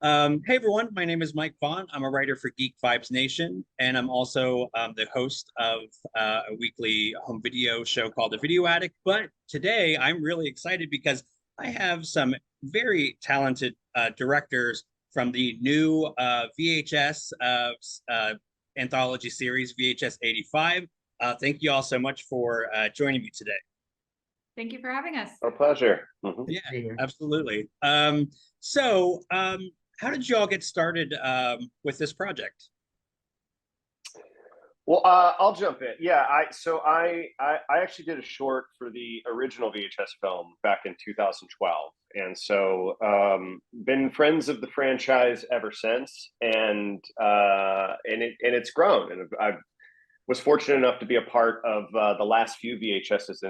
Hey everyone, my name is Mike Vaughn. I'm a writer for Geek Vibes Nation, and I'm also the host of a weekly home video show called The Video Addict. But today I'm really excited because I have some very talented directors from the new VHS anthology series, VHS 85. Thank you all so much for joining me today. Thank you for having us. Our pleasure. Yeah, absolutely. How did you all get started with this project? Well, I'll jump in. Yeah, I actually did a short for the original VHS film back in 2012, and so been friends of the franchise ever since, and it's grown, and I was fortunate enough to be a part of the last few VHSs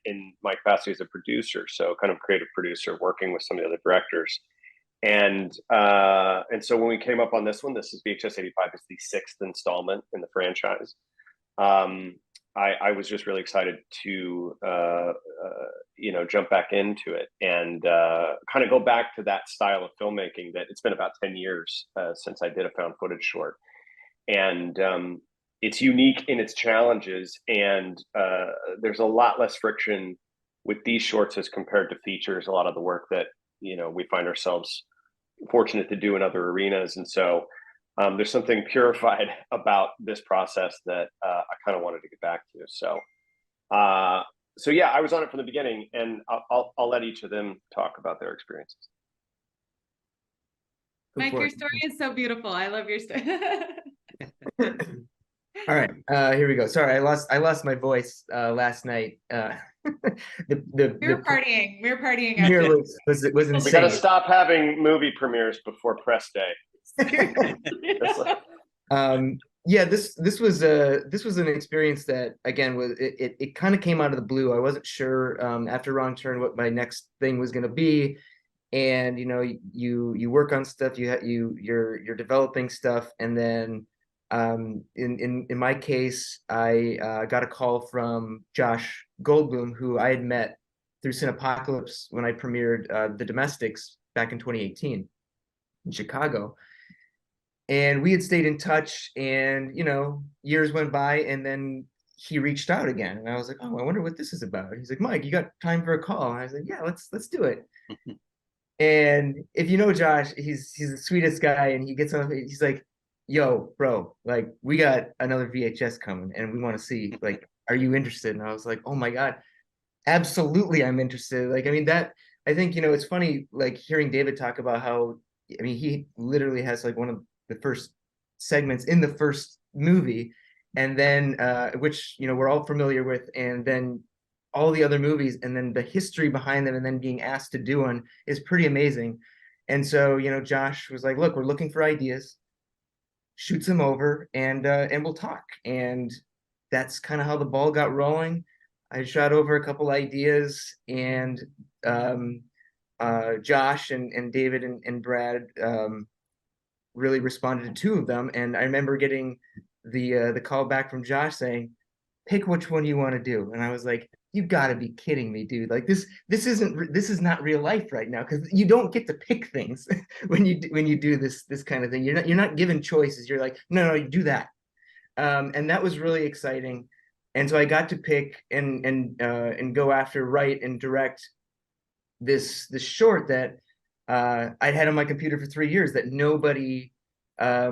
in my capacity as a producer, so kind of creative producer, working with some of the other directors. And so when we came up on this one, this is VHS 85. It's the sixth installment in the franchise. I was just really excited to jump back into it and kind of go back to that style of filmmaking that it's been about 10 years since I did a found footage short. And it's unique in its challenges, and there's a lot less friction with these shorts as compared to features. A lot of the work that we find ourselves fortunate to do in other arenas, and so there's something purified about this process that I kind of wanted to get back to. So yeah, I was on it from the beginning, and I'll let each of them talk about their experiences. Mike, your story is so beautiful. I love your story. All right, here we go. Sorry, I lost my voice last night. We were partying. We were partying. Was insane. We gotta stop having movie premieres before press day. Yeah, this was an experience that, again, it kind of came out of the blue. I wasn't sure after Wrong Turn what my next thing was going to be, and you work on stuff, you're developing stuff, and then in my case, I got a call from Josh Goldblum, who I had met through Cinepocalypse when I premiered The Domestics back in 2018 in Chicago. And we had stayed in touch, and years went by, and then he reached out again, and I was like, oh, I wonder what this is about. He's like, Mike, you got time for a call? And I was like, yeah, let's do it. And if you know Josh, he's the sweetest guy, and he gets on. He's like, yo, bro, like, we got another VHS coming, and we want to see, like, are you interested? And I was like, oh my God, absolutely, I'm interested. Like, I mean, I think, it's funny, like, hearing David talk about how, I mean, he literally has like one of the first segments in the first movie, and then which we're all familiar with, and then all the other movies, and then the history behind them, and then being asked to do one is pretty amazing. And so Josh was like, look, we're looking for ideas, shoots them over, and we'll talk. And that's kind of how the ball got rolling. I shot over a couple ideas, and Josh and David and Brad really responded to two of them. And I remember getting the call back from Josh saying, pick which one you want to do. And I was like, you gotta be kidding me, dude. Like, this is not real life right now, because you don't get to pick things when you do this kind of thing. You're not given choices. You're like, no, you do that. And that was really exciting. And so I got to pick and go after, write and direct this short that I'd had on my computer for 3 years, that nobody I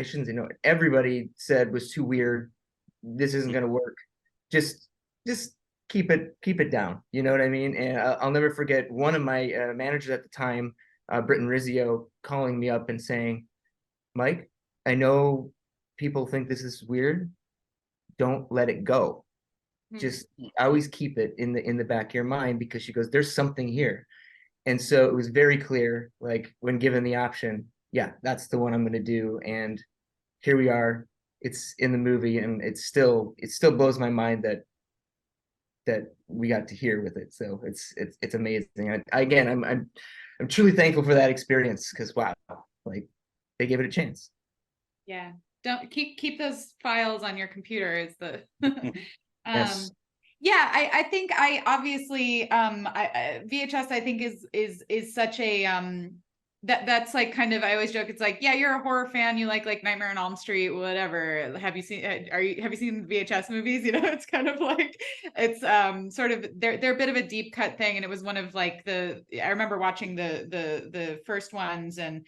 shouldn't say no, everybody said was too weird. This isn't gonna work. Just keep it down. You know what I mean? And I'll never forget one of my managers at the time, Britton Rizzio, calling me up and saying, Mike, I know people think this is weird. Don't let it go. Just always keep it in the back of your mind, because she goes, there's something here. And so it was very clear, like, when given the option, yeah, that's the one I'm going to do. And here we are. It's in the movie, and it still blows my mind that we got to hear with it. So it's amazing. And again, I'm truly thankful for that experience, because wow, like, they gave it a chance. Yeah, don't keep those files on your computer. Is the Yes. Yeah, I think I obviously VHS I think is such a that's like kind of, I always joke, it's like, yeah, you're a horror fan, you like Nightmare on Elm Street, whatever. Have you seen have you seen VHS movies? You know, it's kind of like, it's sort of, they're a bit of a deep cut thing, and it was one of like I remember watching the first ones, and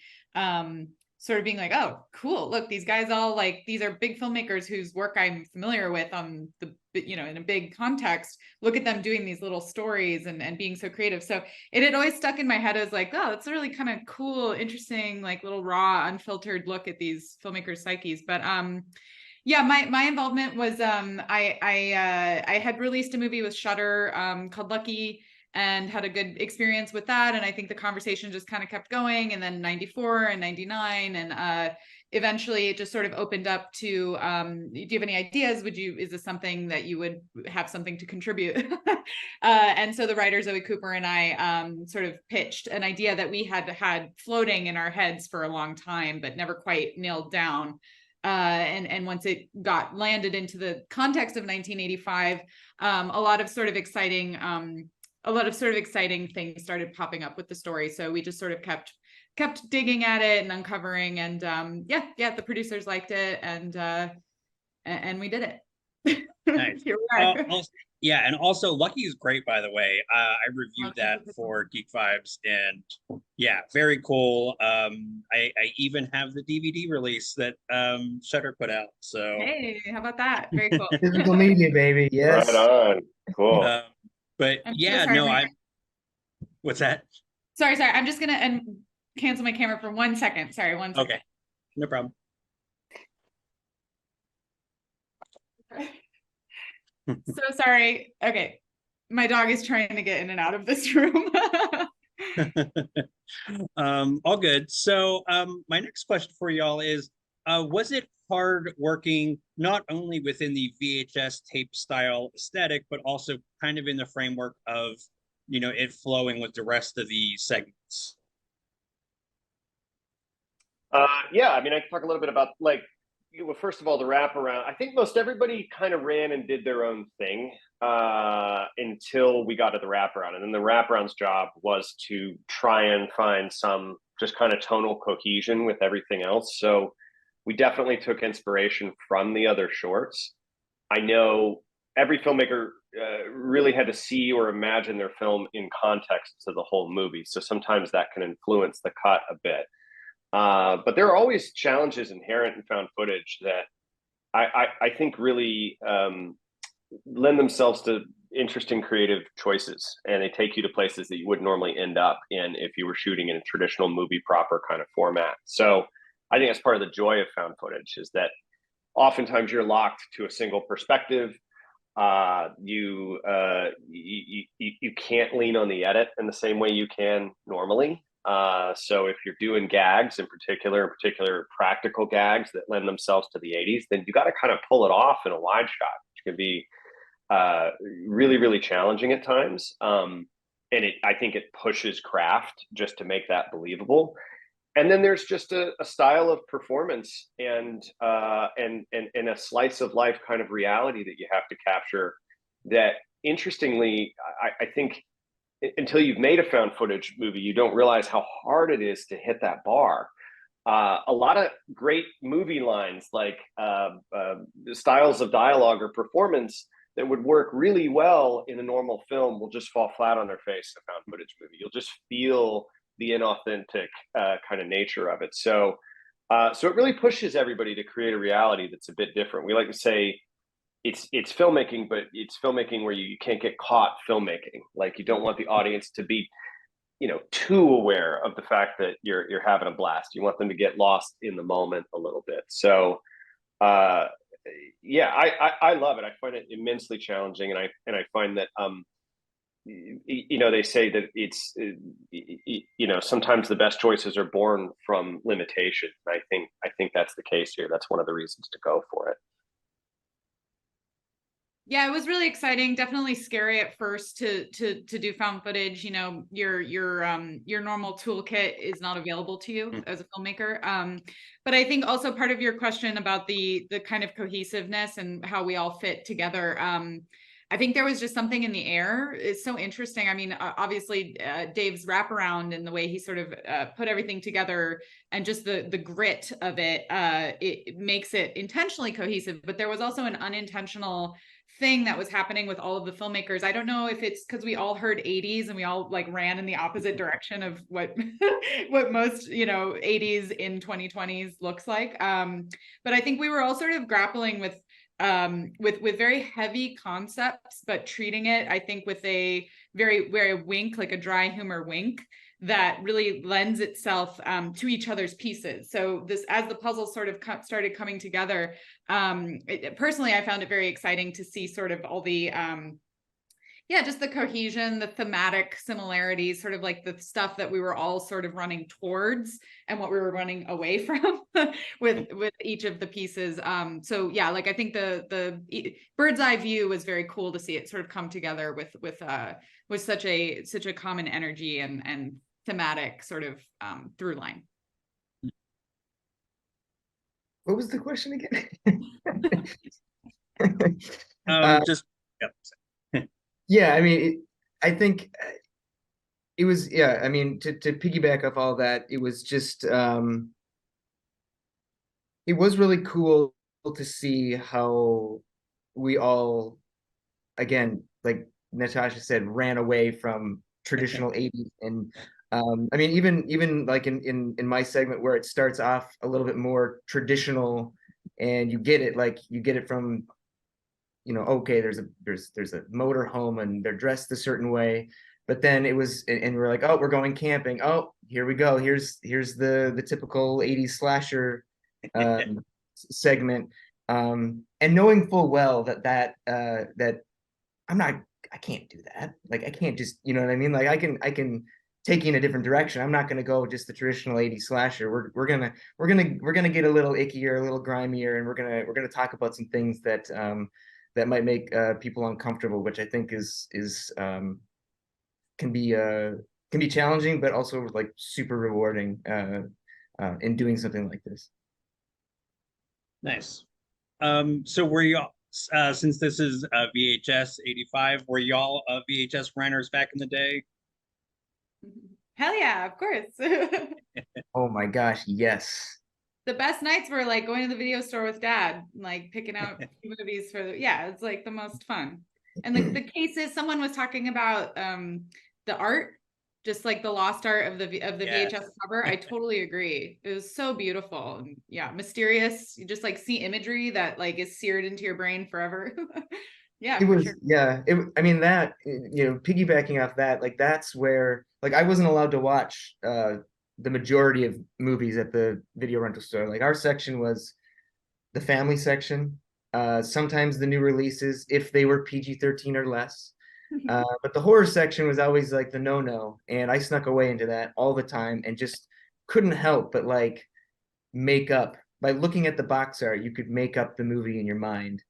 sort of being like, oh, cool, look, these guys all like, these are big filmmakers whose work I'm familiar with on the, you know, in a big context. Look at them doing these little stories and being so creative. So it had always stuck in my head as like, oh, it's a really kind of cool, interesting, like little raw, unfiltered look at these filmmakers' psyches. But yeah, my involvement was I had released a movie with Shudder called Lucky, and had a good experience with that. And I think the conversation just kind of kept going. And then 94 and 99. And eventually it just sort of opened up to, do you have any ideas? Is this something that you would have something to contribute? And so the writer, Zoe Cooper, and I sort of pitched an idea that we had floating in our heads for a long time, but never quite nailed down. And once it got landed into the context of 1985, a lot of sort of exciting things started popping up with the story. So we just sort of kept digging at it and uncovering, and the producers liked it, and we did it. Nice. Here we are. Yeah, and also Lucky is great, by the way. I reviewed that for Geek Vibes, and yeah, very cool. I even have the DVD release that Shudder put out. So hey, how about that? Very cool. Physical media, baby. Yes. Right on. Cool. But I'm so yeah, sorry, no, what's that? Sorry. I'm just gonna cancel my camera for 1 second. Sorry, 1 second. Okay, no problem. So sorry. Okay. My dog is trying to get in and out of this room. All good. So my next question for y'all is, was it hard working not only within the VHS tape style aesthetic, but also kind of in the framework of, you know, it flowing with the rest of the segments? Yeah, I mean, I can talk a little bit about, like, well, first of all, the wraparound. I think most everybody kind of ran and did their own thing until we got to the wraparound. And then the wraparound's job was to try and find some just kind of tonal cohesion with everything else. So we definitely took inspiration from the other shorts. I know every filmmaker really had to see or imagine their film in context to the whole movie. So sometimes that can influence the cut a bit. But there are always challenges inherent in found footage that I think really lend themselves to interesting creative choices, and they take you to places that you would normally end up in if you were shooting in a traditional movie proper kind of format. So I think that's part of the joy of found footage, is that oftentimes you're locked to a single perspective. You can't lean on the edit in the same way you can normally. So if you're doing gags in particular practical gags that lend themselves to the 80s, then you got to kind of pull it off in a wide shot, which can be really, really challenging at times. And I think it pushes craft just to make that believable. And then there's just a style of performance and a slice of life kind of reality that you have to capture that, interestingly, I think until you've made a found footage movie, you don't realize how hard it is to hit that bar. A lot of great movie lines, like styles of dialogue or performance that would work really well in a normal film, will just fall flat on their face in a found footage movie. You'll just feel the inauthentic kind of nature of it. So it really pushes everybody to create a reality that's a bit different. We like to say it's filmmaking, but it's filmmaking where you can't get caught filmmaking. Like, you don't want the audience to be, too aware of the fact that you're having a blast. You want them to get lost in the moment a little bit. So yeah, I love it. I find it immensely challenging, and I find that they say that it's sometimes the best choices are born from limitation. I think that's the case here. That's one of the reasons to go for it. Yeah, it was really exciting. Definitely scary at first to do found footage. Your normal toolkit is not available to you as a filmmaker. But I think also part of your question about the kind of cohesiveness and how we all fit together. I think there was just something in the air. It's so interesting. I mean, obviously Dave's wraparound and the way he sort of put everything together and just the grit of it, it makes it intentionally cohesive, but there was also an unintentional thing that was happening with all of the filmmakers. I don't know if it's because we all heard 80s and we all like ran in the opposite direction of what what most, you know, 80s in 2020s looks like. But I think we were all sort of grappling with very heavy concepts, but treating it, I think, with a very wink, like a dry humor wink that really lends itself to each other's pieces. So this, as the puzzle sort of started coming together, personally, I found it very exciting to see sort of all the yeah, just the cohesion, the thematic similarities, sort of like the stuff that we were all sort of running towards and what we were running away from with each of the pieces. So yeah, like I think the bird's eye view was very cool to see it sort of come together with such a common energy and thematic sort of through line. What was the question again? Just yeah, I mean, I think it was, yeah, I mean, to piggyback off all that, it was just, it was really cool to see how we all, again, like Natasha said, ran away from traditional 80s. And I mean, even like in my segment where it starts off a little bit more traditional and you get it from, you know, okay, there's a motor home and they're dressed a certain way, but then it was, and we're like, oh, we're going camping. Oh, here we go. Here's the typical 80s slasher segment. And knowing full well that I can't do that. Like I can't just, you know what I mean? Like I can take you in a different direction. I'm not gonna go just the traditional 80s slasher. We're gonna get a little ickier, a little grimier, and we're gonna talk about some things that that might make people uncomfortable, which I think is can be challenging, but also like super rewarding in doing something like this. nice. So were you since this is VHS 85, were y'all VHS renters back in the day? Hell yeah, of course. Oh my gosh, yes. The best nights were like going to the video store with dad, like picking out movies for yeah, it's like the most fun. And the cases, someone was talking about the art, just like the lost art of the Yes. VHS cover. I totally agree. It was so beautiful and yeah, mysterious. You just like see imagery that like is seared into your brain forever. Yeah, It for was, sure. yeah, I mean that, you know, piggybacking off that, like that's where, like I wasn't allowed to watch the majority of movies at the video rental store. Like our section was the family section, sometimes the new releases if they were PG-13 or less. But the horror section was always like the no-no, and I snuck away into that all the time and just couldn't help but like make up by looking at the box art. You could make up the movie in your mind,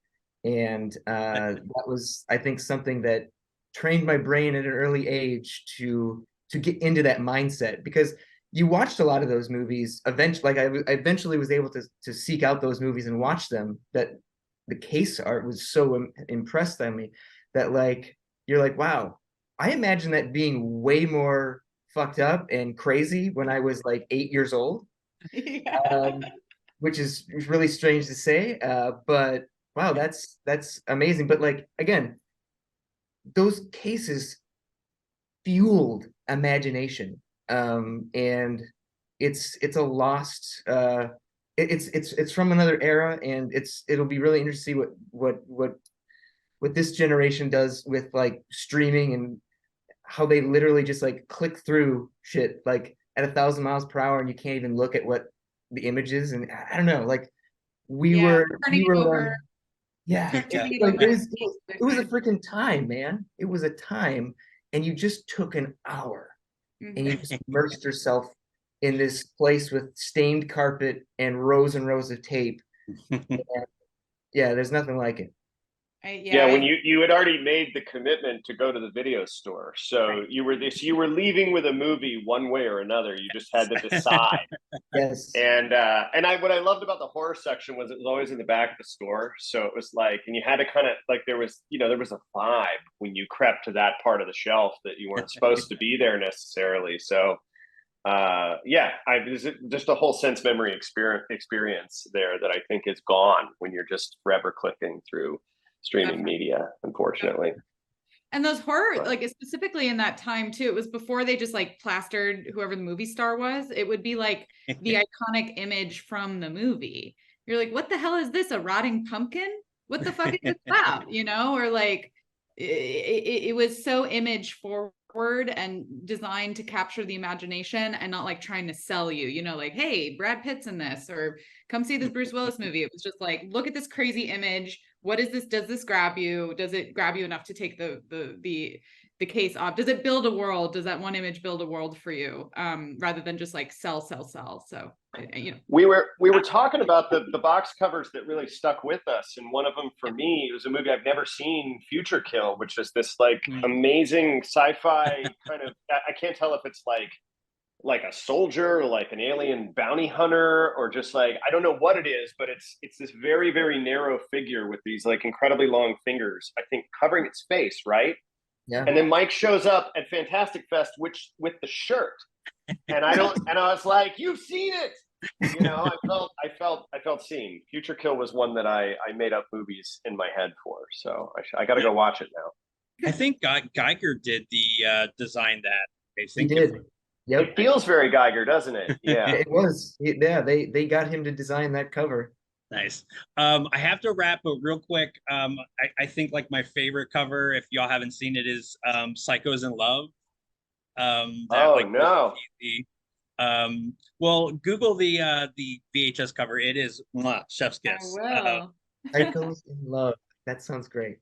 and that was, I think, something that trained my brain at an early age to get into that mindset, because you watched a lot of those movies eventually. Like I eventually was able to seek out those movies and watch them. That the case art was so impressed on me that like you're like, wow, I imagine that being way more fucked up and crazy when I was like 8 years old. Yeah. Which is really strange to say, but wow, that's amazing. But like again, those cases fueled imagination, and it's a lost. It's from another era, and it'll be really interesting to see what this generation does with like streaming and how they literally just like click through shit like at 1,000 miles per hour, and you can't even look at what the images. And I don't know, like we Yeah, were turning it over. yeah, Turning it like over. it was a freaking time, man. It was a time, and you just took an hour and you just immersed yourself in this place with stained carpet and rows of tape. And yeah, there's nothing like it. Yeah, when you had already made the commitment to go to the video store, so Right. you were leaving with a movie one way or another. You just had to decide. Yes. And what I loved about the horror section was it was always in the back of the store, so it was like, and you had to kind of like, there was a vibe when you crept to that part of the shelf that you weren't supposed to be there necessarily. So there's just a whole sense memory experience there that I think is gone when you're just forever clicking through streaming media, unfortunately. And those horror, like specifically in that time too, it was before they just like plastered whoever the movie star was. It would be like the iconic image from the movie. You're like, what the hell is this? A rotting pumpkin? What the fuck is this about? Or like it was so image forward and designed to capture the imagination and not like trying to sell you, like, hey, Brad Pitt's in this, or come see this Bruce Willis movie. It was just like, look at this crazy image. What is this? Does this grab you? Does it grab you enough to take the case off? Does it build a world? Does that one image build a world for you? Rather than just like sell. So we were talking about the box covers that really stuck with us, and one of them for me, it was a movie I've never seen, Future Kill, which is this like amazing sci-fi kind of, I can't tell if it's like a soldier or like an alien bounty hunter, or just like, I don't know what it is, but it's this very, very narrow figure with these like incredibly long fingers, I think covering its face, right? Yeah. And then Mike shows up at Fantastic Fest with the shirt. And I was like, you've seen it. I felt seen. Future Kill was one that I made up movies in my head for. So I got to go watch it now. I think Geiger did the design that. I think he did. Yep. It feels very Geiger, doesn't it? Yeah. It was. Yeah, they got him to design that cover. Nice. I have to wrap, but real quick, I think like my favorite cover, if y'all haven't seen it, is Psychos in Love. No. Well, Google the VHS cover. It is chef's kiss. I will. Psychos in Love. That sounds great.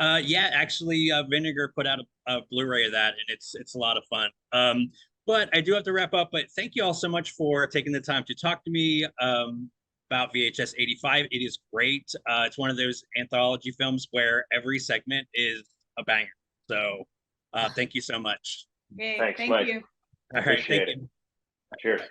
Yeah, actually, Vinegar put out a Blu-ray of that, and it's a lot of fun. But I do have to wrap up. But thank you all so much for taking the time to talk to me about VHS 85. It is great. It's one of those anthology films where every segment is a banger. So thank you so much. Yay, Thanks, thank Mike. you. All right, thank you. Cheers.